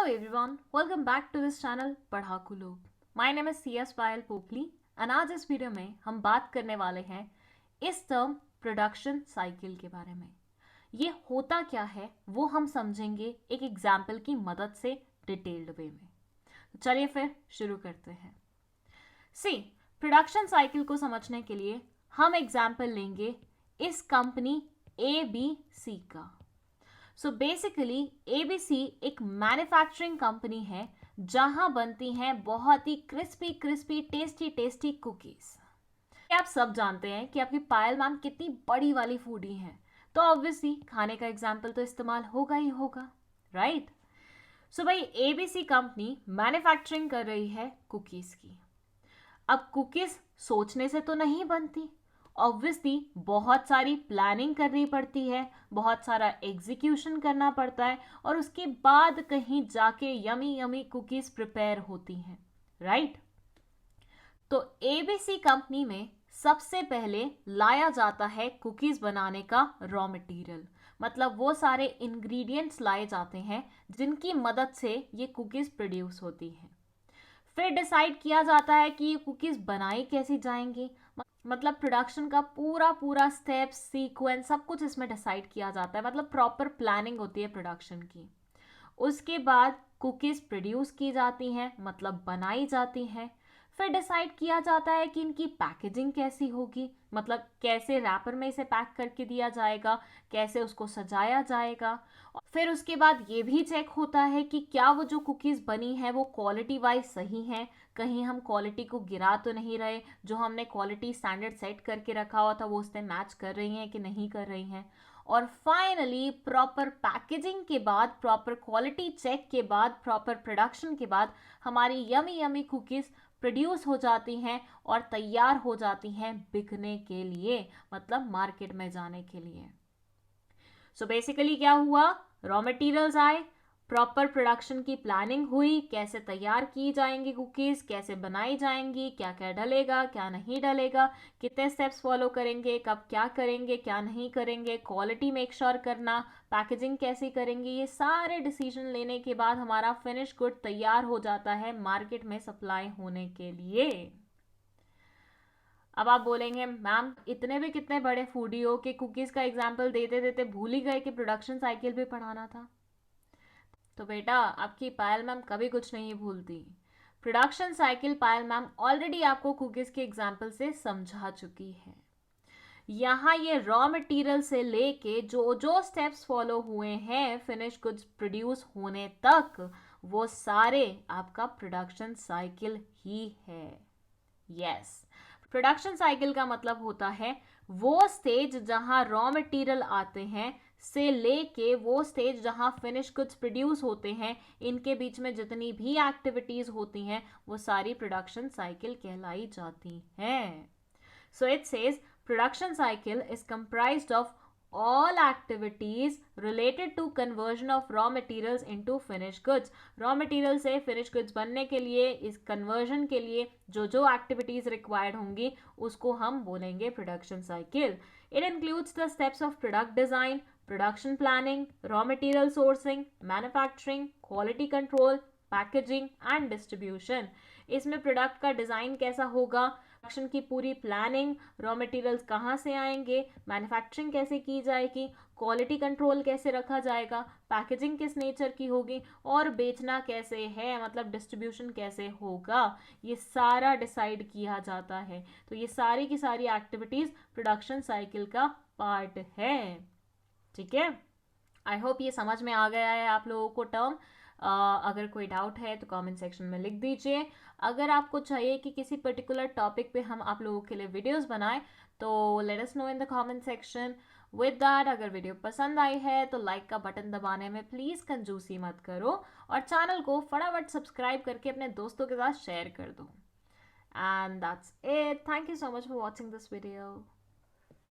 Hello everyone, welcome back to this channel पढ़ाकू लोग. My name is CS Payal Popli and आज इस video में हम बात करने वाले हैं इस टर्म प्रोडक्शन साइकिल के बारे में. ये होता क्या है वो हम समझेंगे एक एग्जाम्पल की मदद से डिटेल्ड वे में. तो चलिए फिर शुरू करते हैं. सी प्रोडक्शन साइकिल को समझने के लिए हम एग्जाम्पल लेंगे इस कंपनी ABC का. सो बेसिकली ABC एक मैन्युफैक्चरिंग कंपनी है जहां बनती हैं बहुत ही क्रिस्पी टेस्टी कुकीज. आप सब जानते हैं कि आपकी पायल मैम कितनी बड़ी वाली फूडी हैं, तो ऑब्वियसली खाने का एग्जाम्पल तो इस्तेमाल होगा ही होगा, राइट. सो भाई ABC कंपनी मैन्युफैक्चरिंग कर रही है कुकीज की. अब कुकीज सोचने से तो नहीं बनती, ऑब्वियसली बहुत सारी प्लानिंग करनी पड़ती है, बहुत सारा एग्जीक्यूशन करना पड़ता है और उसके बाद कहीं जाके यमी यमी कुकीज प्रिपेयर होती हैं, राइट. तो ABC कंपनी में सबसे पहले लाया जाता है कुकीज बनाने का रॉ मटेरियल, मतलब वो सारे इंग्रेडिएंट्स लाए जाते हैं जिनकी मदद से ये कुकीज प्रोड्यूस होती हैं. फिर डिसाइड किया जाता है कि ये कुकीज बनाई कैसी जाएंगी, मतलब प्रोडक्शन का पूरा स्टेप सीक्वेंस सब कुछ इसमें डिसाइड किया जाता है, मतलब प्रॉपर प्लानिंग होती है प्रोडक्शन की. उसके बाद कुकीज प्रोड्यूस की जाती हैं, मतलब बनाई जाती हैं. फिर डिसाइड किया जाता है कि इनकी पैकेजिंग कैसी होगी, मतलब कैसे रैपर में इसे पैक करके दिया जाएगा, कैसे उसको सजाया जाएगा. फिर उसके बाद ये भी चेक होता है कि क्या वो जो कुकीज़ बनी है वो क्वालिटी वाइज सही है, कहीं हम क्वालिटी को गिरा तो नहीं रहे, जो हमने क्वालिटी स्टैंडर्ड सेट करके रखा हुआ था वो उससे मैच कर रही हैं कि नहीं कर रही हैं. और फाइनली प्रॉपर पैकेजिंग के बाद, प्रॉपर क्वालिटी चेक के बाद, प्रॉपर प्रोडक्शन के बाद हमारी यमी यमी कुकीज़ प्रोड्यूस हो जाती हैं और तैयार हो जाती हैं बिकने के लिए, मतलब मार्केट में जाने के लिए. सो बेसिकली क्या हुआ, रॉ मटेरियल्स आए, प्रॉपर प्रोडक्शन की प्लानिंग हुई, कैसे तैयार की जाएंगी कुकीज, कैसे बनाई जाएंगी, क्या क्या डलेगा क्या नहीं डलेगा, कितने स्टेप्स फॉलो करेंगे, कब क्या करेंगे क्या नहीं करेंगे, क्वालिटी मेक श्योर करना, पैकेजिंग कैसी करेंगे, ये सारे डिसीजन लेने के बाद हमारा फिनिश गुड तैयार हो जाता है मार्केट में सप्लाई होने के लिए. अब आप बोलेंगे मैम इतने भी कितने बड़े फूडी हो कि कुकीज का एग्जाम्पल देते देते भूल ही गए कि प्रोडक्शन साइकिल भी पढ़ाना था. तो बेटा आपकी पायल मैम कभी कुछ नहीं भूलती. प्रोडक्शन साइकिल पायल मैम ऑलरेडी आपको कुकीज के एग्जाम्पल से समझा चुकी है. यहाँ ये रॉ मटेरियल से लेके जो जो स्टेप्स फॉलो हुए हैं फिनिश गुड्स प्रोड्यूस होने तक, वो सारे आपका प्रोडक्शन साइकिल ही है. यस, प्रोडक्शन साइकिल का मतलब होता है वो स्टेज जहां रॉ मटेरियल आते हैं से लेके वो स्टेज जहां फिनिश गुड्स प्रोड्यूस होते हैं, इनके बीच में जितनी भी एक्टिविटीज होती हैं वो सारी प्रोडक्शन साइकिल कहलाई जाती हैं. So it says production cycle is comprised of all activities related to conversion of raw materials into finished goods. raw material से finished goods बनने के लिए, इस conversion के लिए जो जो activities required होंगी उसको हम बोलेंगे production cycle. It includes the steps of product design, production planning, raw material sourcing, manufacturing, quality control, packaging and distribution. इसमें प्रोडक्ट का डिज़ाइन कैसा होगा, प्रोडक्शन की पूरी प्लानिंग, रॉ मटेरियल्स कहाँ से आएंगे, मैन्युफैक्चरिंग कैसे की जाएगी, क्वालिटी कंट्रोल कैसे रखा जाएगा, पैकेजिंग किस नेचर की होगी और बेचना कैसे है, मतलब डिस्ट्रीब्यूशन कैसे होगा, ये सारा डिसाइड किया जाता है. तो ये सारी की सारी एक्टिविटीज़ प्रोडक्शन साइकिल का पार्ट है. ठीक है, आई होप ये समझ में आ गया है आप लोगों को टर्म. अगर कोई डाउट है तो कमेंट सेक्शन में लिख दीजिए. अगर आपको चाहिए कि किसी पर्टिकुलर टॉपिक पे हम आप लोगों के लिए वीडियोस बनाएं तो let us know in the comment section. With that, अगर वीडियो पसंद आई है तो लाइक का बटन दबाने में प्लीज़ कंजूसी मत करो और चैनल को फटाफट सब्सक्राइब करके अपने दोस्तों के साथ शेयर कर दो. And that's it. Thank you so much for watching this video.